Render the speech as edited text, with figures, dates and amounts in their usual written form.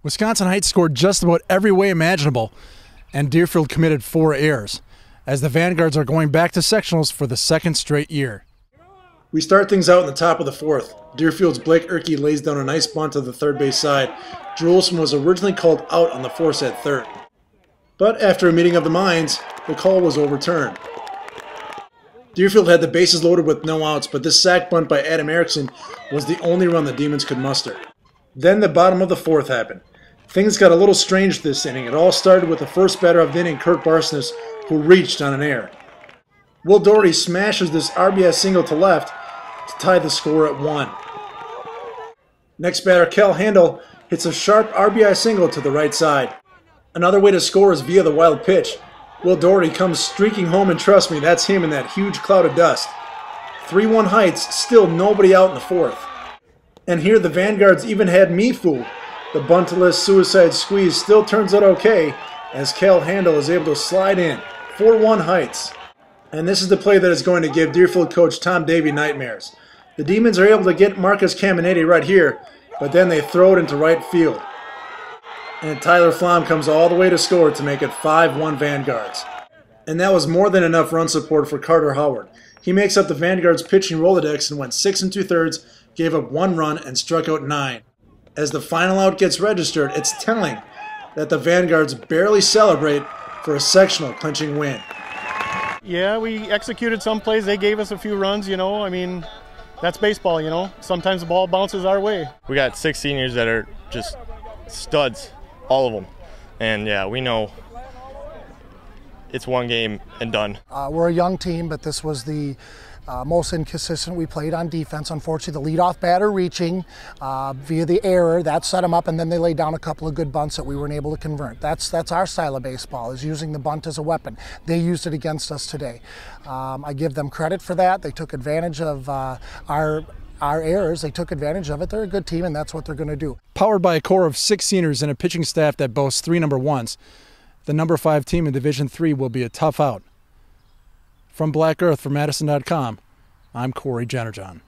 Wisconsin Heights scored just about every way imaginable, and Deerfield committed 4 errors, as the Vanguards are going back to sectionals for the second straight year. We start things out in the top of the 4th. Deerfield's Blake Erke lays down a nice bunt to the third base side. Drew Olson was originally called out on the force at third. But after a meeting of the minds, the call was overturned. Deerfield had the bases loaded with no outs, but this sac bunt by Adam Erickson was the only run the Demons could muster. Then the bottom of the 4th happened. Things got a little strange this inning. It all started with the first batter of the inning, Kurt Barsness, who reached on an error. Will Doherty smashes this RBI single to left to tie the score at 1. Next batter, Cal Handel, hits a sharp RBI single to the right side. Another way to score is via the wild pitch. Will Doherty comes streaking home, and trust me, that's him in that huge cloud of dust. 3-1 Heights, still nobody out in the 4th. And here the Vanguards even had me fooled. The buntless suicide squeeze still turns out okay, as Cal Handel is able to slide in. 4-1 Heights. And this is the play that is going to give Deerfield coach Tom Davey nightmares. The Demons are able to get Marcus Caminetti right here, but then they throw it into right field. And Tyler Flom comes all the way to score to make it 5-1 Vanguards. And that was more than enough run support for Carter Howard. He makes up the Vanguards pitching Rolodex and went 6 2/3, gave up 1 run, and struck out 9. As the final out gets registered, it's telling that the Vanguards barely celebrate for a sectional clinching win. Yeah, we executed some plays. They gave us a few runs, you know. I mean, that's baseball, you know. Sometimes the ball bounces our way. We got 6 seniors that are just studs, all of them. And yeah, we know it's one game and done. We're a young team, but this was the most inconsistent we played on defense. Unfortunately, the leadoff batter reaching via the error, that set them up, and then they laid down a couple of good bunts that we weren't able to convert. That's our style of baseball, is using the bunt as a weapon. They used it against us today. I give them credit for that. They took advantage of our errors. They took advantage of it. They're a good team, and that's what they're going to do. Powered by a core of 6 seniors and a pitching staff that boasts 3 number 1s, the number 5 team in Division III will be a tough out. From Black Earth for madison.com, I'm Cory Jennerjohn.